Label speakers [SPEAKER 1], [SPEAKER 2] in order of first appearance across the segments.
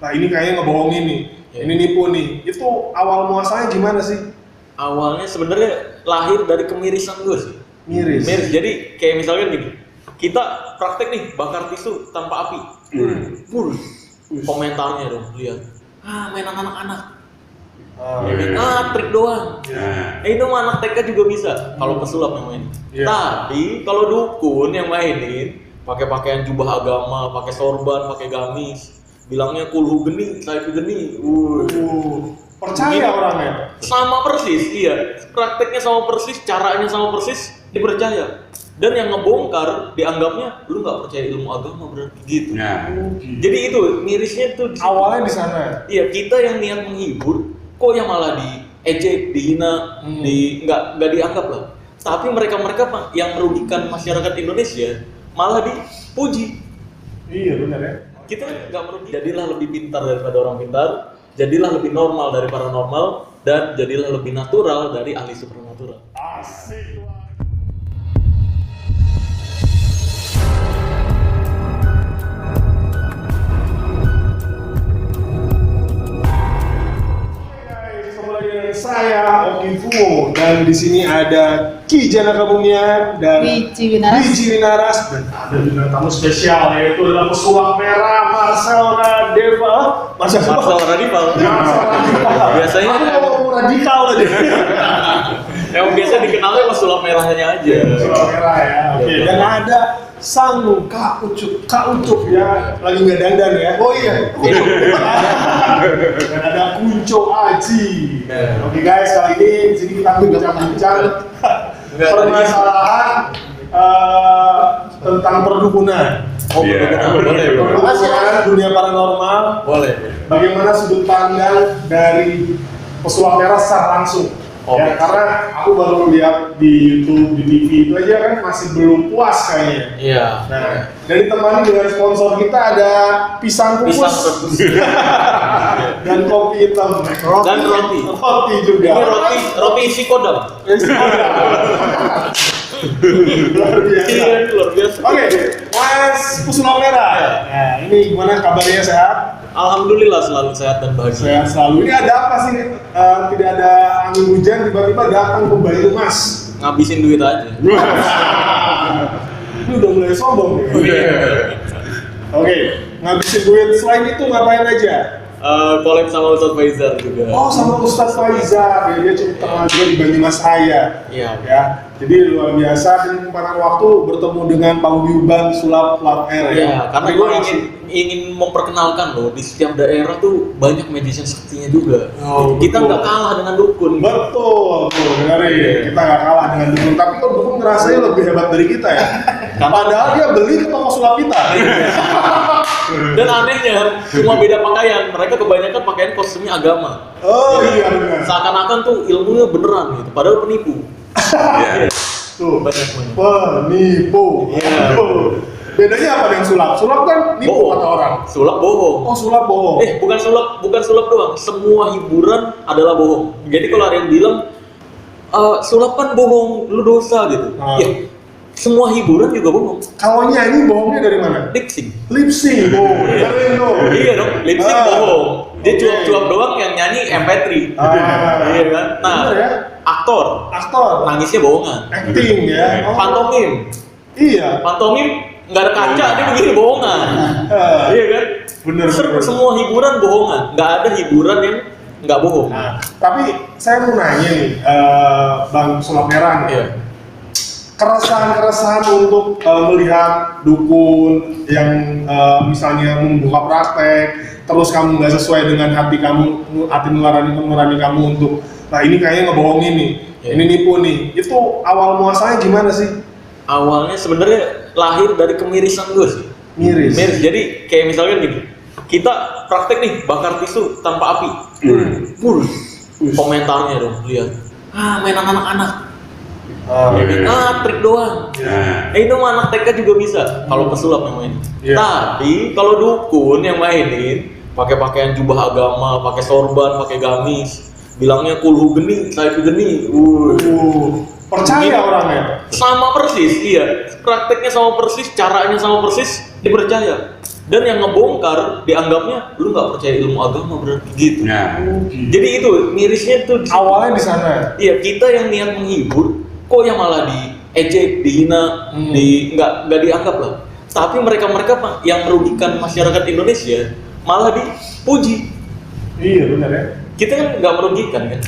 [SPEAKER 1] lah ini kayaknya ngebohongin nih, ini nipu nih. Itu awal muasalnya gimana sih?
[SPEAKER 2] Awalnya sebenarnya lahir dari kemirisan gue sih.
[SPEAKER 1] Miris.
[SPEAKER 2] Jadi kayak misalkan gini, kita praktek nih bakar tisu tanpa api. Komentarnya dong, lihat. Mainan anak-anak. Trik doang. Itu mah anak TK juga bisa. Kalau pesulap yang main. Tapi kalau dukun yang mainin, pakai pakaian jubah agama, pakai sorban, pakai gamis, bilangnya kulhu geni, saifu geni.
[SPEAKER 1] Percaya orangnya?
[SPEAKER 2] Sama persis, iya. Prakteknya sama persis, caranya sama persis, dipercaya. Dan yang ngebongkar dianggapnya lu nggak percaya ilmu agama berarti gitu. Jadi itu mirisnya tuh
[SPEAKER 1] awalnya di sana.
[SPEAKER 2] Iya, kita yang niat menghibur, kok yang malah diejek, dihina, nggak dianggap lah. Tapi mereka yang merugikan masyarakat Indonesia malah dipuji.
[SPEAKER 1] Iya benar ya.
[SPEAKER 2] Kita nggak merugi. Jadilah lebih pintar daripada orang pintar. Jadilah lebih normal dari paranormal, dan jadilah lebih natural dari ahli supernatural.
[SPEAKER 1] Asik. Saya Oki Fumo dan di sini ada Ki Janaka Bumian dan
[SPEAKER 3] Wiji
[SPEAKER 1] Winaras dan ada juga tamu spesial yaitu adalah pesulap merah Marcel Radeva.
[SPEAKER 2] Marcel Radipal. Biasanya
[SPEAKER 1] mau radikal aja.
[SPEAKER 2] Yang biasa dikenalnya pesulap merahnya aja.
[SPEAKER 1] Pesulap merah ya. Oke. Dan ada Sang Kak Ucup ya, lagi nggak dandan ya. Oh iya. Dan ada Kunco Aji. Oke guys, kali ini di sini kita akan bincang-bincang permasalahan tentang perdukunan. Perdukunan dunia paranormal.
[SPEAKER 2] Boleh.
[SPEAKER 1] Bagaimana sudut pandang dari pesulap merah secara langsung? Ya, karena aku baru lihat di YouTube, di TV itu aja kan masih belum puas kayaknya.
[SPEAKER 2] Iya.
[SPEAKER 1] Nah, dan ditemani dengan sponsor kita ada pisang kukus dan kopi hitam
[SPEAKER 2] dan roti
[SPEAKER 1] juga.
[SPEAKER 2] Ini roti isi kodam. Luar biasa.
[SPEAKER 1] Oke, Mas Pesulap Merah. Nah, ini gimana kabarnya, sehat?
[SPEAKER 2] Alhamdulillah selalu sehat dan bahagia.
[SPEAKER 1] Sehat selalu. Ini ada apa sih? Tidak ada angin hujan, tiba-tiba datang pembayu emas.
[SPEAKER 2] Ngabisin duit aja.
[SPEAKER 1] Ini udah mulai sombong nih. Oke, ngabisin duit. Selain itu ngapain aja?
[SPEAKER 2] Collab sama Ustadz Faizal juga.
[SPEAKER 1] Oh, sama Ustadz Faizal. Dia cukup terkenal juga di Banyumas Raya.
[SPEAKER 2] Iya.
[SPEAKER 1] Ya. Jadi luar biasa dan kesempatan waktu bertemu dengan paguyuban sulap plat air ya.
[SPEAKER 2] Iya, karena gue ingin memperkenalkan loh, di setiap daerah tuh banyak magician saktinya juga.
[SPEAKER 1] Oh,
[SPEAKER 2] kita
[SPEAKER 1] betul.
[SPEAKER 2] nggak kalah dengan dukun.
[SPEAKER 1] Betul, dengerin. Kita nggak kalah dengan dukun, tapi kok dukun ngerasanya lebih hebat dari kita ya. Padahal dia beli ke toko sulap kita.
[SPEAKER 2] Dan anehnya, cuma beda pakaian. Mereka kebanyakan pakaian kostumnya agama.
[SPEAKER 1] Oh iya benar.
[SPEAKER 2] Seakan-akan tuh ilmunya beneran gitu, padahal penipu.
[SPEAKER 1] Tuh,
[SPEAKER 2] Banyak.
[SPEAKER 1] penipu.
[SPEAKER 2] Iya.
[SPEAKER 1] Bedanya apa dengan sulap? Sulap kan nipu
[SPEAKER 2] Bohong.
[SPEAKER 1] kata orang.
[SPEAKER 2] Sulap bohong.
[SPEAKER 1] Oh, sulap bohong.
[SPEAKER 2] Bukan sulap doang. Semua hiburan adalah bohong. Jadi kalau ada yang bilang sulap kan bohong, lu dosa gitu. Ya, semua hiburan juga bohong.
[SPEAKER 1] Kalau nyanyi bohongnya dari mana?
[SPEAKER 2] Lip sync.
[SPEAKER 1] Lip sync. Oh, dengerin dong.
[SPEAKER 2] Iya dong, lip sync bohong. Dia cuap-cuap doang, yang nyanyi MP3. Iya kan? Nah,
[SPEAKER 1] bener ya?
[SPEAKER 2] aktor nangisnya bohongan.
[SPEAKER 1] Acting ya. Oh.
[SPEAKER 2] Pantomim nggak ada kaca, dia begini bohongan. Iya kan?
[SPEAKER 1] Bener.
[SPEAKER 2] Semua hiburan bohongan, nggak ada hiburan yang nggak bohong.
[SPEAKER 1] Nah, tapi saya mau nanya nih, Bang Sulap Merah nih.
[SPEAKER 2] Iya.
[SPEAKER 1] Keresahan untuk melihat dukun yang misalnya membuka praktek, terus kamu nggak sesuai dengan hati nurani kamu untuk, nah ini kayaknya ngebohongin nih, ini nipu nih. Itu awal muasalnya gimana sih?
[SPEAKER 2] Awalnya sebenarnya lahir dari kemirisan gue sih.
[SPEAKER 1] Miris.
[SPEAKER 2] Jadi kayak misalkan gini, kita praktek nih bakar tisu tanpa api. Komentarnya dong, lihat. Mainan anak-anak. Trik doang. Itu mah anak TK juga bisa. Kalau pesulap yang main. Tapi kalau dukun yang mainin, pakai pakaian jubah agama, pakai sorban, pakai gamis, bilangnya kulhu geni, saifu geni.
[SPEAKER 1] Percaya orangnya?
[SPEAKER 2] Sama persis, iya. Prakteknya sama persis, caranya sama persis, dipercaya. Dan yang ngebongkar dianggapnya lu nggak percaya ilmu agama berarti gitu.
[SPEAKER 3] Nah,
[SPEAKER 2] Jadi itu mirisnya tuh di situ.
[SPEAKER 1] Awalnya di sana.
[SPEAKER 2] Iya, kita yang niat menghibur, kok yang malah diejek, dihina, nggak dianggap lah. Tapi mereka yang merugikan masyarakat Indonesia malah dipuji.
[SPEAKER 1] Iya benar ya.
[SPEAKER 2] Kita kan nggak merugikan kan?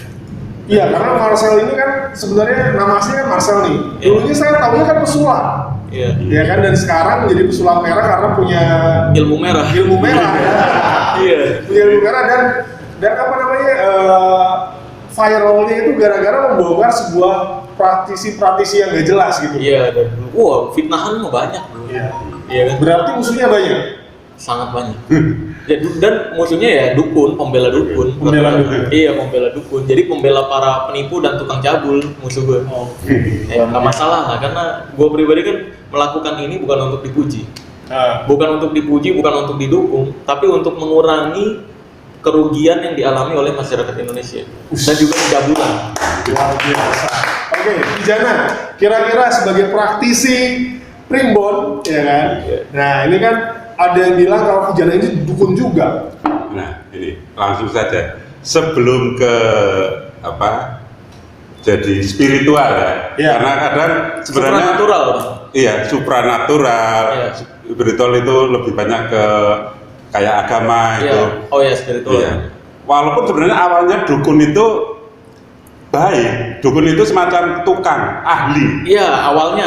[SPEAKER 1] Iya, karena Marcel ini kan sebenarnya nama aslinya kan Marcel nih. Dulunya saya tahunya kan pesulap.
[SPEAKER 2] Iya.
[SPEAKER 1] Ya kan, dan sekarang menjadi pesulap merah karena punya
[SPEAKER 2] Ilmu merah.
[SPEAKER 1] ilmu merah.
[SPEAKER 2] Iya.
[SPEAKER 1] Punya ilmu merah dan apa namanya viralnya itu gara-gara membongkar sebuah praktisi yang gak jelas gitu.
[SPEAKER 2] Iya. Dan wah, fitnahan mah banyak bro.
[SPEAKER 1] Iya.
[SPEAKER 2] Iya kan?
[SPEAKER 1] Berarti musuhnya banyak.
[SPEAKER 2] Sangat banyak. Ya, dan musuhnya ya dukun, pembela dukun.
[SPEAKER 1] Pembela dukun.
[SPEAKER 2] Iya, pembela dukun. Jadi pembela para penipu dan tukang cabul musuh gue. Ya nggak masalah lah, karena gue pribadi kan melakukan ini bukan untuk dipuji, bukan untuk dipuji, bukan untuk didukung, tapi untuk mengurangi kerugian yang dialami oleh masyarakat Indonesia dan juga pencabulan.
[SPEAKER 1] Luar biasa. Oke, Kijana, kira-kira sebagai praktisi primbon, ya kan? Nah, ini kan ada yang bilang kalau Kijana ini dukun juga.
[SPEAKER 3] nah ini langsung saja sebelum ke apa jadi spiritual ya.
[SPEAKER 1] Iya.
[SPEAKER 3] Karena kadang sebenarnya
[SPEAKER 2] Supranatural.
[SPEAKER 3] iya supranatural,
[SPEAKER 2] Iya.
[SPEAKER 3] spiritual itu lebih banyak ke kayak agama itu.
[SPEAKER 2] Iya. Oh ya, spiritual.
[SPEAKER 3] Iya. Walaupun sebenarnya awalnya dukun itu baik, dukun itu semacam tukang, ahli.
[SPEAKER 2] Iya, awalnya.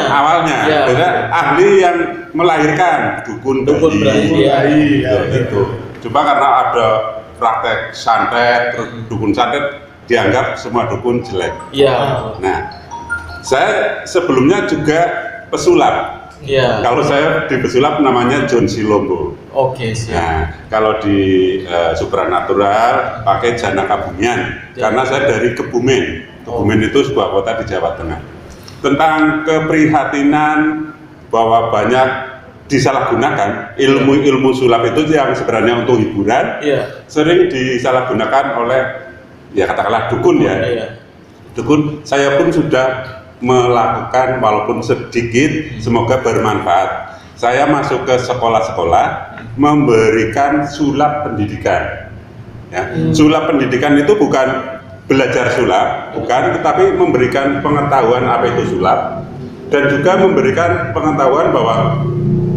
[SPEAKER 2] Iya.
[SPEAKER 3] Beda ahli yang melahirkan dukun
[SPEAKER 2] Dukun bayi. Iya.
[SPEAKER 1] Iya,
[SPEAKER 3] itu. Coba karena ada praktek santet, terus dukun santet dianggap semua dukun jelek.
[SPEAKER 2] Iya.
[SPEAKER 3] Nah, saya sebelumnya juga pesulap.
[SPEAKER 2] Iya.
[SPEAKER 3] Kalau saya di pesulap namanya John Silombo.
[SPEAKER 2] Oke, siap.
[SPEAKER 3] Nah, kalau di supranatural pakai Janaka Bumian, karena saya dari Kebumen. Kebumen itu sebuah kota di Jawa Tengah. Tentang keprihatinan bahwa banyak disalahgunakan ilmu-ilmu sulap itu yang sebenarnya untuk hiburan,
[SPEAKER 2] Iya.
[SPEAKER 3] sering disalahgunakan oleh ya katakanlah dukun ya.
[SPEAKER 2] Iya.
[SPEAKER 3] Dukun, saya pun sudah melakukan walaupun sedikit, semoga bermanfaat. Saya masuk ke sekolah-sekolah memberikan sulap pendidikan. Ya. Sulap pendidikan itu bukan belajar sulap, bukan, tetapi memberikan pengetahuan apa itu sulap dan juga memberikan pengetahuan bahwa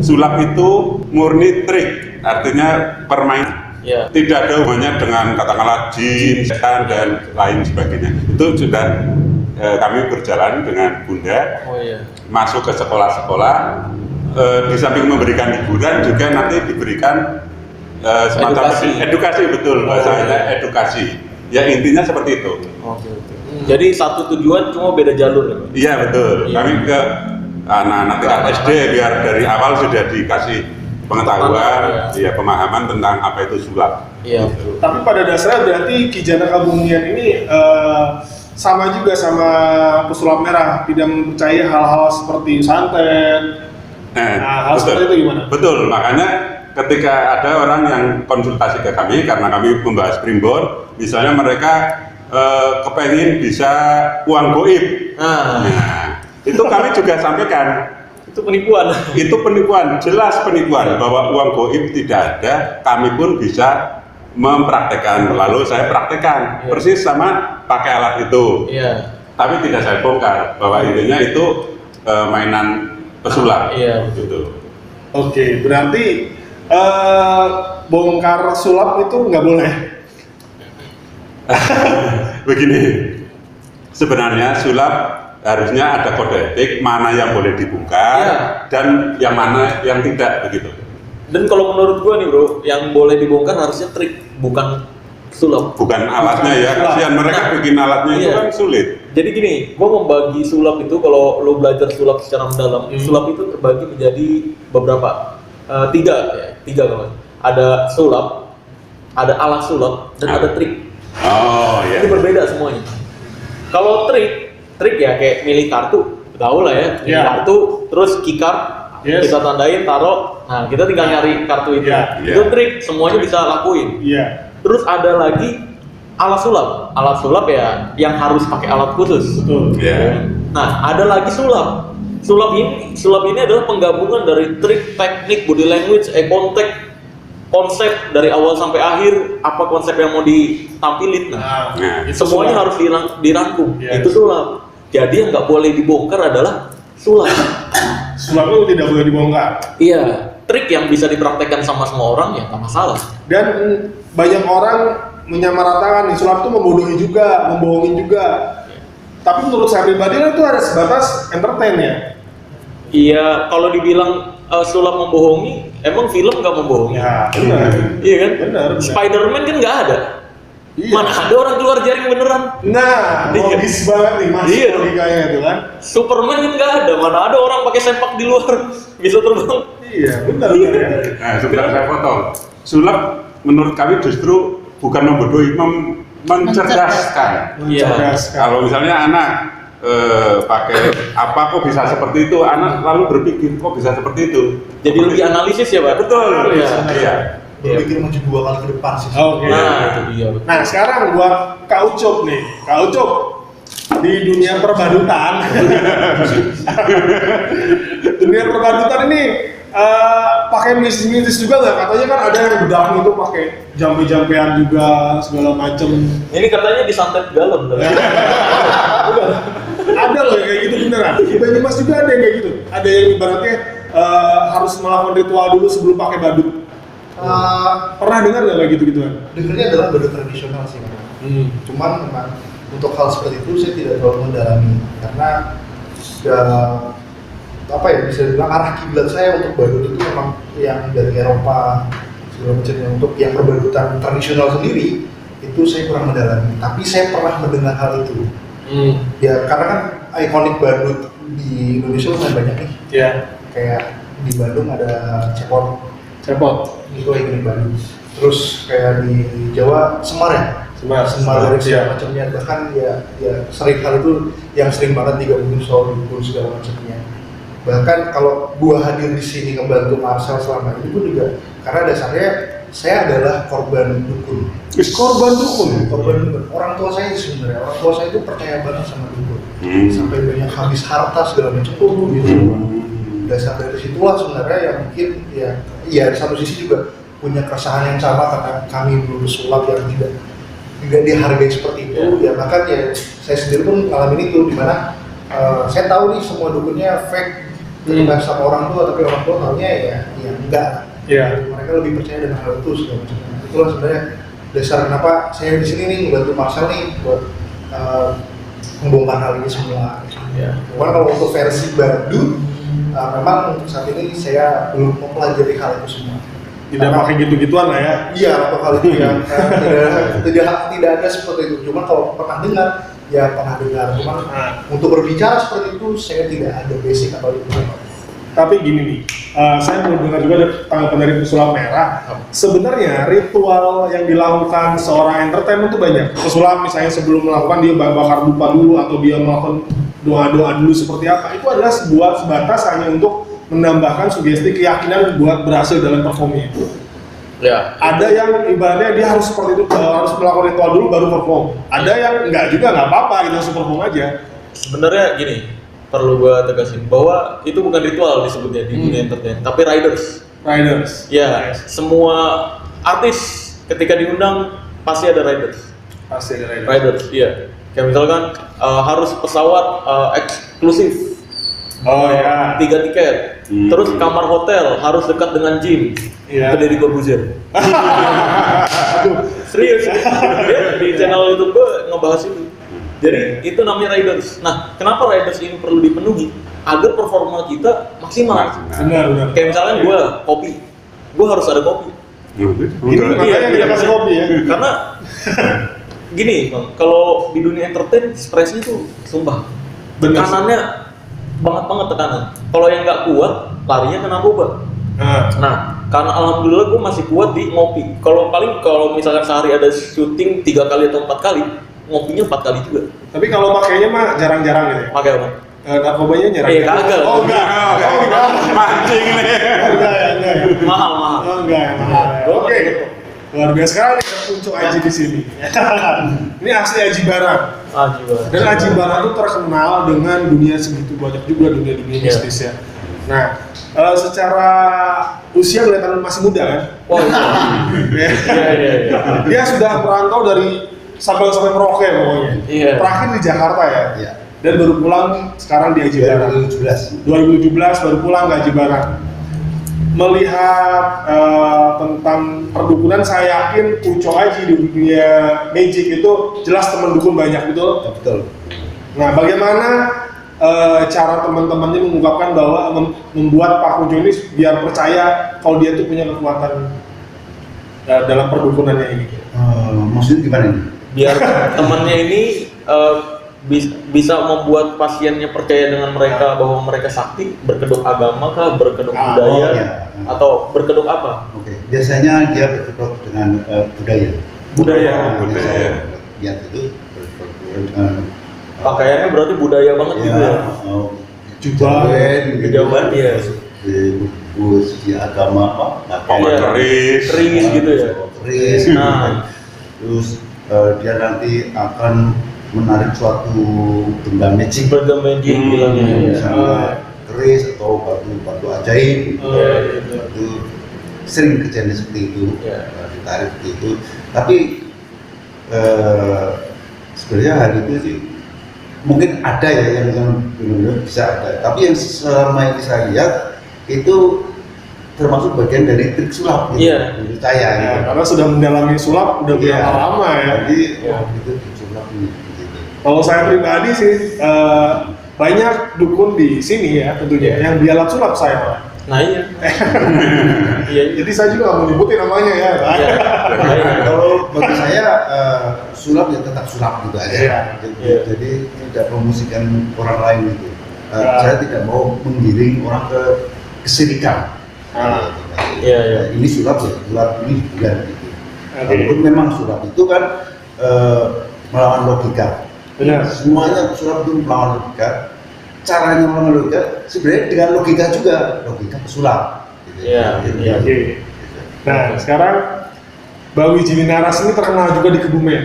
[SPEAKER 3] sulap itu murni trik, artinya permainan.
[SPEAKER 2] Iya.
[SPEAKER 3] Tidak ada hubungannya dengan katakanlah jin, setan dan lain sebagainya. Itu sudah kami berjalan dengan Bunda
[SPEAKER 2] Oh iya.
[SPEAKER 3] masuk ke sekolah-sekolah, di samping memberikan hiburan juga nanti diberikan semacam edukasi, betul bahasanya edukasi. Ya intinya seperti itu.
[SPEAKER 2] Oke. Jadi satu tujuan cuma beda jalur ya, Pak?
[SPEAKER 3] Iya betul.
[SPEAKER 2] Iya.
[SPEAKER 3] Kami ke anak-anak tingkat SD biar dari awal sudah dikasih pengetahuan, ya pemahaman tentang apa itu sulap.
[SPEAKER 2] Iya.
[SPEAKER 1] Tapi pada dasarnya berarti Kijana Kabumian ini sama juga sama pesulap merah, tidak mempercayai hal-hal seperti santet. Hal seperti itu gimana?
[SPEAKER 3] Betul, makanya ketika ada orang yang konsultasi ke kami karena kami membahas primbon, misalnya mereka kepengen bisa uang goib. Nah, itu kami juga sampaikan.
[SPEAKER 2] Itu penipuan.
[SPEAKER 3] Itu penipuan, jelas penipuan bahwa uang goib tidak ada, kami pun bisa mempraktekkan. Lalu saya praktekkan persis sama pakai alat itu.
[SPEAKER 2] Iya.
[SPEAKER 3] Tapi tidak saya bongkar bahwa intinya itu mainan pesulap.
[SPEAKER 2] Iya.
[SPEAKER 3] Gitu.
[SPEAKER 1] Oke, berarti bongkar sulap itu nggak boleh.
[SPEAKER 3] Begini, sebenarnya sulap harusnya ada kode etik mana yang boleh dibongkar dan yang mana yang tidak begitu.
[SPEAKER 2] Dan kalau menurut gua nih bro, yang boleh dibongkar harusnya trik, bukan sulap.
[SPEAKER 3] Bukan alatnya ya, kasihan mereka bikin alatnya itu kan sulit.
[SPEAKER 2] Jadi gini, gua membagi sulap itu kalau lo belajar sulap secara mendalam, sulap itu terbagi menjadi beberapa, tiga kalau ada sulap, ada alat sulap, dan ada trik.
[SPEAKER 3] Oh iya.
[SPEAKER 2] Ini berbeda semuanya. Kalau trik ya kayak milih kartu, tahu lah ya, milih kartu, terus keycard, kita tandain, taruh, nah kita tinggal nyari kartu itu. Itu trik, semuanya bisa lakuin. Terus ada lagi alat sulap. Alat sulap ya yang harus pakai alat khusus.
[SPEAKER 1] Betul.
[SPEAKER 2] Nah, ada lagi sulap. Sulap ini adalah penggabungan dari trik, teknik, body language, eye contact, konsep dari awal sampai akhir, apa konsep yang mau ditampilin.
[SPEAKER 3] Nah,
[SPEAKER 1] itu
[SPEAKER 2] Semuanya
[SPEAKER 1] sulap.
[SPEAKER 2] harus dirangkum.
[SPEAKER 1] Yes.
[SPEAKER 2] Itu sulap. Jadi yang nggak boleh dibongkar adalah sulap.
[SPEAKER 1] Sulap itu tidak boleh dibongkar.
[SPEAKER 2] Iya, trik yang bisa dipraktekkan sama semua orang ya nggak masalah.
[SPEAKER 1] Dan banyak orang menyamaratakan nih sulap itu membodohi juga, membohongin juga. Tapi menurut saya pribadi itu ada sebatas entertain ya.
[SPEAKER 2] Iya, kalau dibilang sulap membohongi, emang film nggak membohongi?
[SPEAKER 1] Ya, benar.
[SPEAKER 2] Iya kan?
[SPEAKER 1] Benar.
[SPEAKER 2] Spider-Man kan nggak ada.
[SPEAKER 1] Iya.
[SPEAKER 2] Mana ada orang keluar jaring beneran?
[SPEAKER 1] Nah,
[SPEAKER 2] Iya.
[SPEAKER 1] logis banget nih mas
[SPEAKER 2] Iya.
[SPEAKER 1] logikanya itu kan.
[SPEAKER 2] Superman kan nggak ada. Mana ada orang pakai sempak di luar bisa terbang?
[SPEAKER 1] Iya, benar ya.
[SPEAKER 3] Nah, sebentar saya potong. Sulap menurut kami justru bukan membodohi, mencerdaskan.
[SPEAKER 2] Iya.
[SPEAKER 1] Mencerdaskan.
[SPEAKER 3] Kalau misalnya anak pakai apa kok bisa seperti itu, anak lalu berpikir kok bisa seperti itu.
[SPEAKER 2] Jadi lebih analisis ya Pak?
[SPEAKER 3] Betul.
[SPEAKER 2] Iya.
[SPEAKER 3] Iya.
[SPEAKER 4] Berpikir maju 2 kali ke depan sih.
[SPEAKER 1] Oke.
[SPEAKER 2] Nah, itu dia.
[SPEAKER 1] Nah, sekarang buat Kak Ucup nih. Kak Ucup, di dunia perbadutan. Dunia perbadutan ini pakai mistis juga nggak? Katanya kan ada yang bedak itu pakai jampe-jampean juga segala macem.
[SPEAKER 2] Ini katanya disantet galon.
[SPEAKER 1] Ada loh yang kayak gitu beneran. Di Banyumas juga ada yang kayak gitu. Ada yang ibaratnya harus melakukan ritual dulu sebelum pakai badut. Pernah dengar nggak kayak gitu-gituan?
[SPEAKER 4] Dengarnya adalah badut tradisional sih memang. Cuman memang untuk hal seperti itu saya tidak terlalu mendalami karena apa ya, bisa dibilang arah kiblat saya untuk badut itu memang yang dari Eropa segala macamnya. Untuk yang perbadutan tradisional sendiri itu saya kurang mendalami, tapi saya pernah mendengar hal itu. Ya karena kan ikonik badut di Indonesia lumayan banyak nih.
[SPEAKER 1] Ya,
[SPEAKER 4] Kayak di Bandung ada Cepot,
[SPEAKER 1] cepot.
[SPEAKER 4] itu ikonik badut. Terus kayak di Jawa Semar ya, Semar dari
[SPEAKER 1] Iya.
[SPEAKER 4] segala macamnya. Bahkan ya sering hal itu yang sering banget digabungin soal dukun segala macamnya. Bahkan kalau gua hadir di sini ngebantu Marcel selama ini pun juga karena dasarnya saya adalah korban dukun.
[SPEAKER 1] Korban dukun.
[SPEAKER 4] Korban dukun. Orang tua saya sebenarnya, orang tua saya itu percaya banget sama dukun. Sampai banyak habis harta segala macam tuh gitu. Dasar dari situlah sebenarnya yang mungkin ya di satu sisi juga punya keresahan yang sama karena kami belum sulap yang tidak dihargai seperti itu. Ya bahkan ya saya sendiri pun ngalamin itu di mana saya tahu nih semua dukunnya fake ketika sama orang tua, tapi orang tua tahunya ya enggak.
[SPEAKER 1] Iya.
[SPEAKER 4] Mereka lebih percaya dengan hal itu segala macam. Itulah sebenarnya dasar kenapa saya di sini nih membantu Marcel nih buat membongkar hal ini semua.
[SPEAKER 2] Ya.
[SPEAKER 4] Cuman kalau untuk versi baru, memang untuk saat ini saya belum mempelajari hal itu semua.
[SPEAKER 1] Tidak pakai gitu-gituan lah ya.
[SPEAKER 4] Iya, untuk hal itu yang tidak ada seperti itu. Cuma kalau pernah dengar, ya pernah dengar. Cuman untuk berbicara seperti itu, saya tidak ada basic atau itu.
[SPEAKER 1] Tapi gini nih, saya mau dengar juga tanggapan dari pesulap merah. Sebenarnya ritual yang dilakukan seorang entertainment itu banyak. Pesulap misalnya sebelum melakukan dia bakar dupa dulu atau dia melakukan doa-doa dulu seperti apa. Itu adalah sebuah sebatas hanya untuk menambahkan sugesti keyakinan buat berhasil dalam performnya.
[SPEAKER 2] Ya.
[SPEAKER 1] Ada yang ibaratnya dia harus seperti itu, harus melakukan ritual dulu baru perform. Ada yang enggak juga, nggak apa-apa gitu, langsung perform aja.
[SPEAKER 2] Sebenarnya gini, perlu gua tegasin bahwa itu bukan ritual disebutnya di dunia entertain, tapi riders.
[SPEAKER 1] Riders.
[SPEAKER 2] Ya, semua artis ketika diundang pasti ada riders.
[SPEAKER 1] Pasti ada riders.
[SPEAKER 2] Riders, iya. Kayak misalkan harus pesawat eksklusif.
[SPEAKER 1] Oh ya.
[SPEAKER 2] 3 tiket. Terus kamar hotel harus dekat dengan gym.
[SPEAKER 1] Iya.
[SPEAKER 2] Itu Deddy Corbuzier. Serius. Dia di channel YouTube gua ngebahas itu. Jadi itu namanya riders. Nah, kenapa riders ini perlu dipenuhi? Agar performa kita maksimal.
[SPEAKER 1] Benar.
[SPEAKER 2] Kayak misalnya gua kopi. Gua harus ada kopi.
[SPEAKER 1] Ini makanya kita kasih kopi ya.
[SPEAKER 2] Karena gini, Bang, kalau di dunia entertain stresnya tuh sumpah.
[SPEAKER 1] Bener.
[SPEAKER 2] Tekanannya banget tekanan. Kalau yang nggak kuat, larinya ke narkoba. Nah, karena alhamdulillah gue masih kuat di ngopi. Kalau misalkan sehari ada syuting 3 kali atau 4 kali, ngopinya 4 kali juga.
[SPEAKER 1] Tapi kalau pakainya mah jarang-jarang gitu ya.
[SPEAKER 2] Pakai apa?
[SPEAKER 1] Narkobanya jarang.
[SPEAKER 2] Kagak.
[SPEAKER 1] Oh enggak.
[SPEAKER 3] Mancing nih.
[SPEAKER 1] Enggak.
[SPEAKER 2] Mahal.
[SPEAKER 1] Oh enggak. Oke. Luar biasa sekali kita puncuk Aji di sini. Ini asli Aji Barat.
[SPEAKER 2] Juga.
[SPEAKER 1] Dan Aji Barat itu terkenal dengan dunia segitu banyak juga dunia
[SPEAKER 2] Iya.
[SPEAKER 1] mistis ya. Nah, secara usia kelihatan masih muda kan?
[SPEAKER 2] Oh iya. Iya.
[SPEAKER 1] Dia sudah merantau dari Sabang sampai Merauke pokoknya.
[SPEAKER 2] Iya.
[SPEAKER 1] Terakhir di Jakarta ya.
[SPEAKER 4] Iya.
[SPEAKER 1] Dan baru pulang sekarang di Aji Barang.
[SPEAKER 4] 2017.
[SPEAKER 1] 2017 baru pulang ke Aji Barang. Melihat tentang perdukunan, saya yakin Uco Aji di dunia magic itu jelas teman dukun banyak, betul?
[SPEAKER 4] Betul.
[SPEAKER 1] Nah, bagaimana cara teman-temannya mengungkapkan bahwa membuat Pak Uco ini biar percaya kalau dia tuh punya kekuatan dalam perdukunannya ini?
[SPEAKER 4] Maksudnya gimana nih?
[SPEAKER 2] Biar temannya ini bisa membuat pasiennya percaya dengan mereka bahwa mereka sakti, berkedok agama kah, berkedok budaya,
[SPEAKER 4] iya.
[SPEAKER 2] atau berkedok apa?
[SPEAKER 4] Oke. Biasanya dia berkedok dengan budaya.
[SPEAKER 2] Budaya.
[SPEAKER 4] Dia itu berkedok dengan
[SPEAKER 2] Pakaiannya berarti budaya banget gitu ya. Jawaban dia.
[SPEAKER 4] Buku segi agama apa?
[SPEAKER 3] Paman keris
[SPEAKER 2] gitu ya.
[SPEAKER 4] Keris.
[SPEAKER 2] Nah.
[SPEAKER 4] Terus dia nanti akan menarik suatu benda magic.
[SPEAKER 2] Benda magic bilangnya ya.
[SPEAKER 4] Misalnya keris atau batu ajaib. Itu sering kejadian seperti itu. Ditarik seperti itu. Tapi sebenarnya hal itu sih mungkin ada ya yang benar-benar bisa ada. Tapi yang selama ini saya lihat itu termasuk bagian dari trik sulap gitu.
[SPEAKER 2] Iya.
[SPEAKER 4] Menurut saya gitu.
[SPEAKER 1] Karena sudah mendalami sulap udah berapa lama ya.
[SPEAKER 4] Jadi itu trik sulap ini gitu.
[SPEAKER 1] Kalau saya pribadi sih banyak dukun di sini ya tentunya yang bialat sulap saya.
[SPEAKER 2] Nah iya.
[SPEAKER 1] Jadi saya juga nggak mau nyebutin namanya ya.
[SPEAKER 4] Kalau bagi saya sulap ya tetap sulap gitu aja. Jadi tidak promosikan orang lain gitu. Saya tidak mau menggiring orang ke kesirikan. Ini sulap ya, sulap ini bukan gitu. Walaupun memang sulap itu kan melawan logika.
[SPEAKER 1] Benar.
[SPEAKER 4] Semuanya sulap itu melawan logika. Caranya melawan logika sebenarnya dengan logika juga, logika pesulap.
[SPEAKER 1] Oke. Nah sekarang Bawi Jiminaras ini terkenal juga di Kebumen.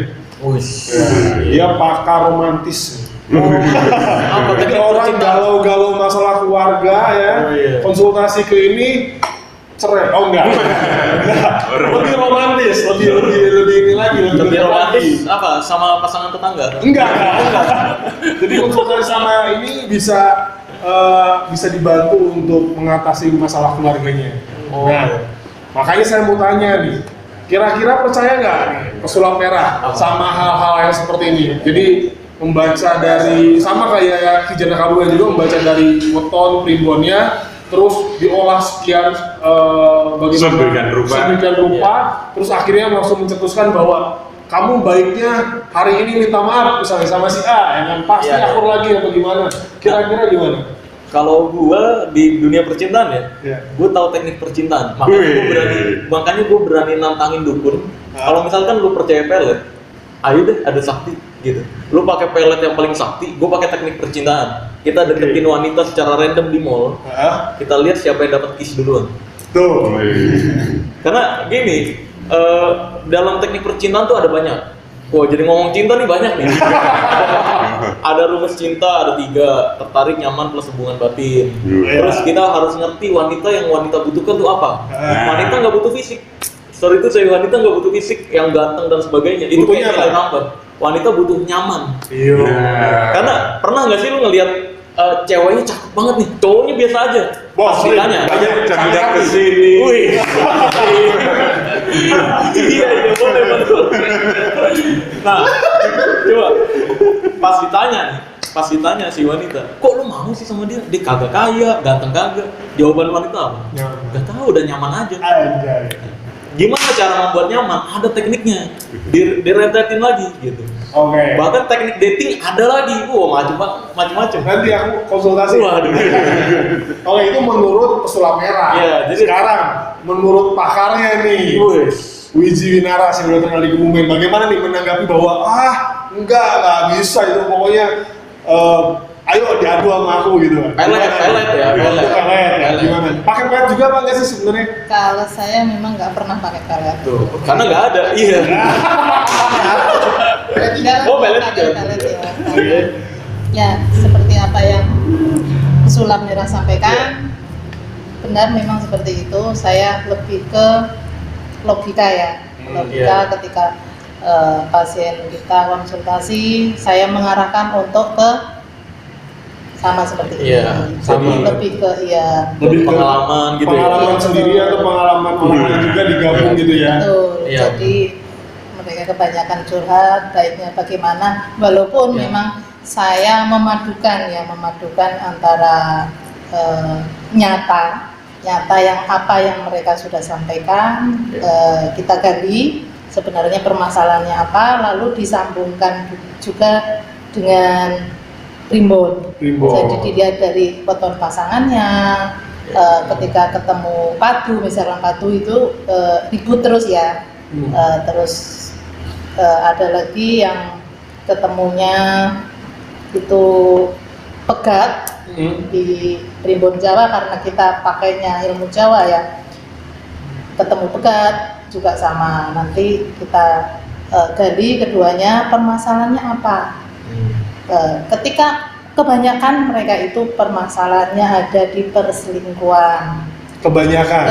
[SPEAKER 1] Dia pakar romantis. Jadi orang galau-galau masalah keluarga ya, konsultasi ke ini cerai. Oh enggak. Lebih romantis, lebih ini lagi,
[SPEAKER 2] lebih romantis apa sama pasangan tetangga?
[SPEAKER 1] Enggak. Jadi konsultasi sama ini bisa dibantu untuk mengatasi masalah keluarganya. Nah, makanya saya mau tanya nih, kira-kira percaya nggak nih pesulap merah sama hal-hal yang seperti ini? Jadi membaca dari sama kayak Kijana Kabupaten juga membaca dari weton primbonnya, terus diolah sekian
[SPEAKER 3] sedemikian rupa,
[SPEAKER 1] terus akhirnya langsung mencetuskan bahwa kamu baiknya hari ini minta maaf misalnya sama si A, yang pasti akur lagi atau gimana? Kira-kira gimana?
[SPEAKER 2] Kalau gua di dunia percintaan gua tahu teknik percintaan. Makanya gua berani nantangin dukun. Kalau misalkan lu percaya pelet, ayo deh ada sakti gitu. Lu pakai pelet yang paling sakti, gua pakai teknik percintaan. Kita deketin wanita secara random di mall. Kita lihat siapa yang dapat kiss duluan.
[SPEAKER 1] Tuh.
[SPEAKER 2] Karena gini, dalam teknik percintaan tuh ada banyak. Wah, jadi ngomong cinta nih banyak nih. Ada rumus cinta, ada 3, tertarik, nyaman, plus hubungan batin. Terus kita harus ngerti wanita yang wanita butuhkan tuh apa. Wanita nggak butuh fisik. Sorry itu saya wanita nggak butuh fisik yang ganteng dan sebagainya. Itu kayak nilai number. Wanita butuh nyaman. Karena pernah nggak sih lu ngelihat ceweknya cakep banget nih, cowoknya biasa aja. Pas ditanya,
[SPEAKER 3] jangan kesini.
[SPEAKER 2] Iya boleh betul. Nah, coba pas ditanya si wanita, kok lu mau sih sama dia? Dia kagak kaya, ganteng kagak. Jawaban wanita apa? Gak tahu, udah nyaman aja. Gimana cara membuat nyaman? Ada tekniknya. Direntetin lagi gitu. Bahkan teknik dating ada lagi. Macam-macam.
[SPEAKER 1] Nanti aku konsultasi.
[SPEAKER 2] Waduh.
[SPEAKER 1] Kalau itu menurut pesulap merah.
[SPEAKER 2] Jadi
[SPEAKER 1] sekarang menurut pakarnya nih. Wiji Winaras yang udah terkenal di Kebumen, bagaimana nih menanggapi bahwa nggak bisa itu pokoknya ayo diadu sama aku gitu.
[SPEAKER 2] Pelet ya.
[SPEAKER 1] Gimana? Pakai pelet juga apa nggak sih sebenarnya?
[SPEAKER 5] Kalau saya memang nggak pernah pakai pelet.
[SPEAKER 2] Tuh, karena nggak ada. Iya. Pelet
[SPEAKER 5] ya. Ya, seperti apa yang pesulap merah sampaikan. benar memang seperti itu. Saya lebih ke logika ya. Logika ketika pasien kita konsultasi, saya mengarahkan untuk ke sama seperti ini.
[SPEAKER 2] sama.
[SPEAKER 5] Lebih ke
[SPEAKER 1] Lebih ke
[SPEAKER 2] pengalaman gitu
[SPEAKER 1] pengalaman
[SPEAKER 2] ya.
[SPEAKER 1] sendiri atau pengalaman orang lain juga digabung gitu ya.
[SPEAKER 5] Betul.
[SPEAKER 2] Iya.
[SPEAKER 5] Jadi mereka kebanyakan curhat, baiknya bagaimana. Walaupun memang saya memadukan antara nyata yang apa yang mereka sudah sampaikan, kita gali sebenarnya permasalahannya apa, lalu disambungkan juga dengan primbon. Jadi dilihat dari foto pasangannya, ketika ketemu padu, misalkan padu itu ribut terus ya. Terus ada lagi yang ketemunya itu pegat di primbon Jawa, karena kita pakainya ilmu Jawa ya. Ketemu pegat juga sama, nanti kita gali keduanya permasalahannya apa. Ketika kebanyakan mereka itu permasalahannya ada di perselingkuhan. Kebanyakan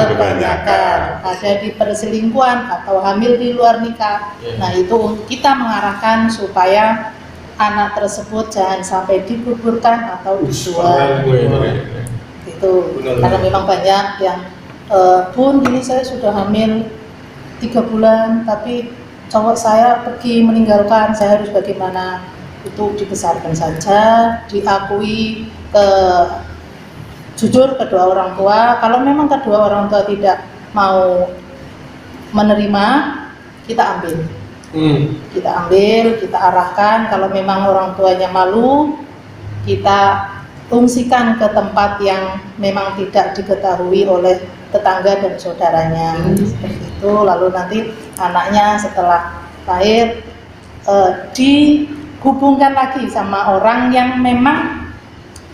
[SPEAKER 5] ada di perselingkuhan atau hamil di luar nikah. Nah itu kita mengarahkan supaya anak tersebut jangan sampai digugurkan atau dijual. Itu karena memang banyak yang Bun, ini saya sudah hamil 3 bulan, tapi cowok saya pergi meninggalkan, saya harus bagaimana? Itu dibesarkan saja, diakui jujur kedua orang tua. Kalau memang kedua orang tua tidak mau menerima, kita ambil. Kita arahkan. Kalau memang orang tuanya malu, kita fungsikan ke tempat yang memang tidak diketahui oleh tetangga dan saudaranya. Seperti itu. Lalu nanti anaknya setelah lahir dihubungkan lagi sama orang yang memang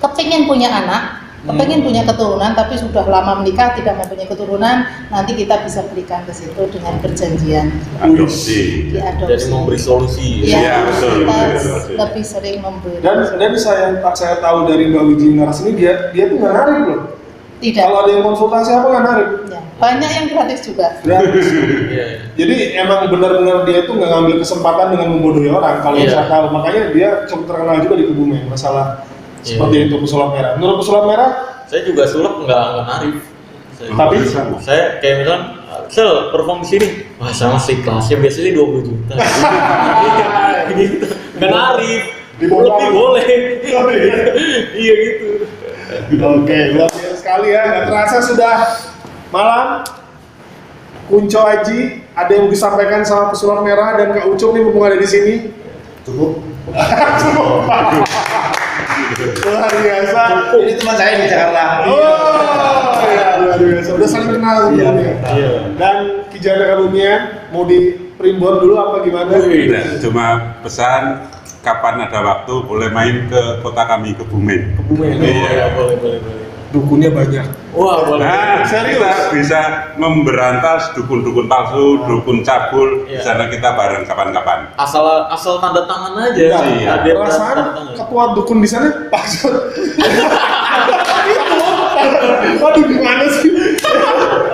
[SPEAKER 5] kepingin punya anak, kepingin punya keturunan, tapi sudah lama menikah tidak mempunyai keturunan. Nanti kita bisa berikan ke situ dengan perjanjian
[SPEAKER 3] Adopsi.
[SPEAKER 2] Jadi memberi solusi.
[SPEAKER 5] Ya,
[SPEAKER 3] betul.
[SPEAKER 5] kita lebih sering memberi.
[SPEAKER 1] Dan saya tahu dari Mbak Wiji Naras ini dia tuh nggak narik loh.
[SPEAKER 5] Tidak.
[SPEAKER 1] Kalau ada yang konsultasi apa nggak narik.
[SPEAKER 5] Ya, banyak yang gratis juga.
[SPEAKER 1] Gratis. Jadi emang benar-benar dia tuh nggak ngambil kesempatan dengan membodohi orang. Kalau saya tahu, makanya dia cukup terkenal juga di Kebumen masalah seperti itu pesulap merah. Menurut pesulap merah,
[SPEAKER 2] saya juga sulap nggak narif.
[SPEAKER 1] Tapi
[SPEAKER 2] Saya kayak misalkan, Sel, perform di sini. Wah, sama sih kelasnya biasanya 20 juta. Gitu. Nggak narif. Lebih boleh. Iya gitu.
[SPEAKER 1] Oke, luar biasa sekali ya. Nggak terasa sudah malam. Kunco Aji, ada yang mau disampaikan sama pesulap merah dan Kak Ucup nih mumpung ada di sini?
[SPEAKER 4] Cukup.
[SPEAKER 1] Luar biasa.
[SPEAKER 4] Ini teman saya di Jakarta.
[SPEAKER 1] Oh, ya luar biasa. Udah saling kenal sebelumnya. Dan Kijana Karunia mau di primbon dulu apa gimana?
[SPEAKER 3] Tidak, cuma pesan kapan ada waktu boleh main ke kota kami Kebumen.
[SPEAKER 2] Iya, boleh.
[SPEAKER 1] Dukunnya banyak.
[SPEAKER 2] Wah, boleh.
[SPEAKER 3] Nah,
[SPEAKER 1] Serius?
[SPEAKER 3] kita bisa memberantas dukun-dukun palsu, dukun cabul. Di sana kita bareng kapan-kapan.
[SPEAKER 2] Asal tanda tangan aja.
[SPEAKER 3] Iya.
[SPEAKER 2] Ada
[SPEAKER 1] Perasaan
[SPEAKER 2] tanda tangan.
[SPEAKER 1] ketua dukun di sana maksud. Waduh gimana sih?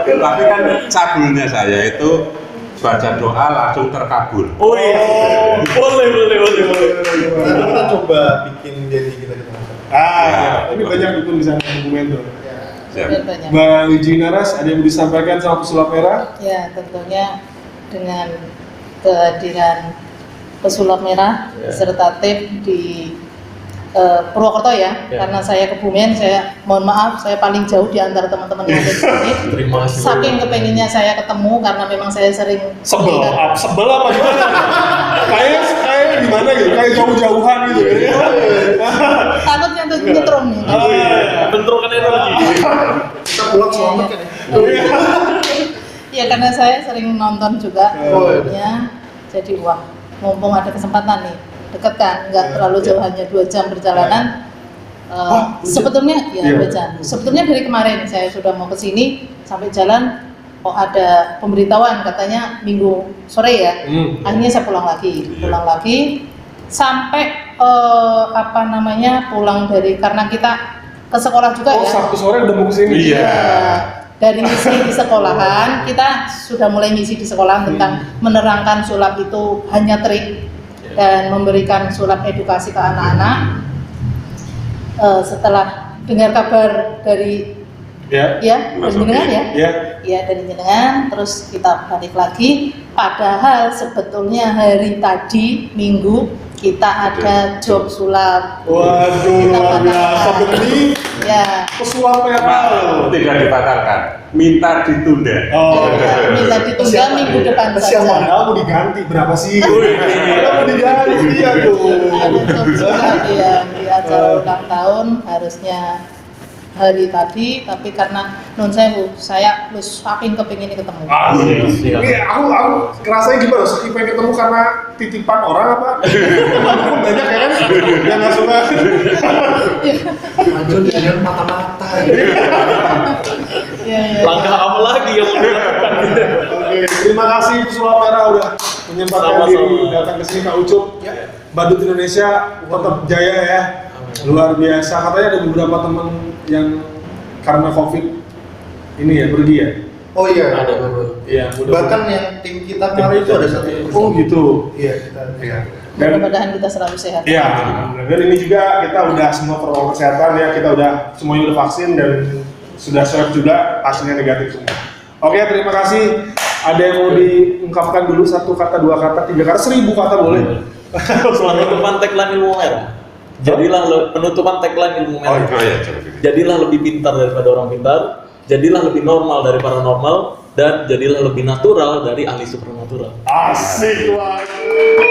[SPEAKER 3] Tapi kan cabulnya saya itu baca doa langsung terkabul.
[SPEAKER 2] Oh iya. Boleh.
[SPEAKER 4] Kita coba bikin jadi kita ketemu.
[SPEAKER 1] Ini banyak dukun di sana Kebumen tuh.
[SPEAKER 3] Siap.
[SPEAKER 5] Banyak.
[SPEAKER 1] Mbak Wiji Naras, ada yang mau disampaikan sama pesulap merah?
[SPEAKER 5] Ya, tentunya dengan kehadiran pesulap merah serta tim di Purwokerto ya, karena saya Kebumen, saya mohon maaf, saya paling jauh di antara teman-teman yang ada di sini.
[SPEAKER 2] Terima kasih.
[SPEAKER 5] Saking kepenginnya saya ketemu karena memang saya sering
[SPEAKER 1] Sebel apa gimana? Kayak gimana gitu? Kayak jauh-jauhan gitu.
[SPEAKER 5] takutnya tuh nyetrum nih.
[SPEAKER 2] Bentrokan energi.
[SPEAKER 4] Kita pulang selamat kan ya?
[SPEAKER 5] Ya karena saya sering nonton juga filmnya, jadi wah mumpung ada kesempatan nih, deket kan, nggak terlalu jauh, hanya 2 jam perjalanan. Sebetulnya ya 2 jam. Sebetulnya dari kemarin saya sudah mau ke sini, sampai jalan ada pemberitahuan katanya Minggu sore ya. Akhirnya saya pulang lagi sampai pulang dari, karena kita ke sekolah juga
[SPEAKER 1] Oh,
[SPEAKER 5] ya.
[SPEAKER 1] Sabtu sore udah mau kesini?
[SPEAKER 3] Iya.
[SPEAKER 5] Dari misi di sekolahan, kita sudah mulai misi di sekolahan tentang menerangkan sulap itu hanya trik dan memberikan sulap edukasi ke anak-anak. Setelah dengar kabar dari
[SPEAKER 1] Ya.
[SPEAKER 5] dari jenengan ya,
[SPEAKER 1] Ya.
[SPEAKER 5] dari jenengan, terus kita balik lagi. Padahal sebetulnya hari tadi Minggu kita ada job sulap.
[SPEAKER 1] Waduh,
[SPEAKER 5] Kita
[SPEAKER 1] luar biasa.
[SPEAKER 5] batalkan.
[SPEAKER 1] Berarti
[SPEAKER 5] Ya.
[SPEAKER 1] pesulap merah.
[SPEAKER 3] Tidak dibatalkan, minta ditunda.
[SPEAKER 1] Oh,
[SPEAKER 5] Minta ditunda minggu depan
[SPEAKER 1] Siapa
[SPEAKER 5] saja.
[SPEAKER 1] padahal mau diganti berapa sih? Padahal mau diganti ya tuh.
[SPEAKER 5] Ada job sulap yang di acara ulang tahun harusnya hari tadi, tapi karena non sewu saya wis saking kepingin ketemu.
[SPEAKER 1] Ah,
[SPEAKER 2] Iya.
[SPEAKER 1] ini aku ngerasanya gimana? Saking pengen ketemu karena titipan orang apa? Teman-teman banyak ya kan? Yang nggak suka.
[SPEAKER 4] Lanjut dengan mata-mata.
[SPEAKER 5] Iya, iya.
[SPEAKER 2] Langkah apa lagi yang mau dilakukan?
[SPEAKER 1] Oke, terima kasih pesulap merah udah menyempatkan
[SPEAKER 2] Sama-sama.
[SPEAKER 1] diri datang ke sini Kak Ucup. Badut Indonesia tetap jaya ya. Luar biasa. Katanya ada beberapa teman yang karena COVID ini ya pergi ya.
[SPEAKER 4] Oh iya.
[SPEAKER 2] Ada.
[SPEAKER 1] Iya,
[SPEAKER 4] Bahkan yang tim kita kemarin itu ada satu yang
[SPEAKER 1] Oh gitu.
[SPEAKER 4] Iya, kita.
[SPEAKER 1] Iya. Dan
[SPEAKER 5] Mudah-mudahan kita selalu sehat.
[SPEAKER 1] iya, dan ini juga kita udah semua protokol kesehatan ya, kita udah semuanya udah vaksin dan sudah swab juga hasilnya negatif semua. Oke, terima kasih. Ada yang mau diungkapkan dulu satu kata, dua kata, tiga kata, 1000 kata boleh.
[SPEAKER 2] Penutupan tagline ilmu merah. Jadilah penutupan tagline ilmu merah.
[SPEAKER 3] Oh iya, coba.
[SPEAKER 2] Jadilah lebih pintar daripada orang pintar, jadilah lebih normal dari paranormal, dan jadilah lebih natural dari ahli supernatural.
[SPEAKER 1] Asik banget.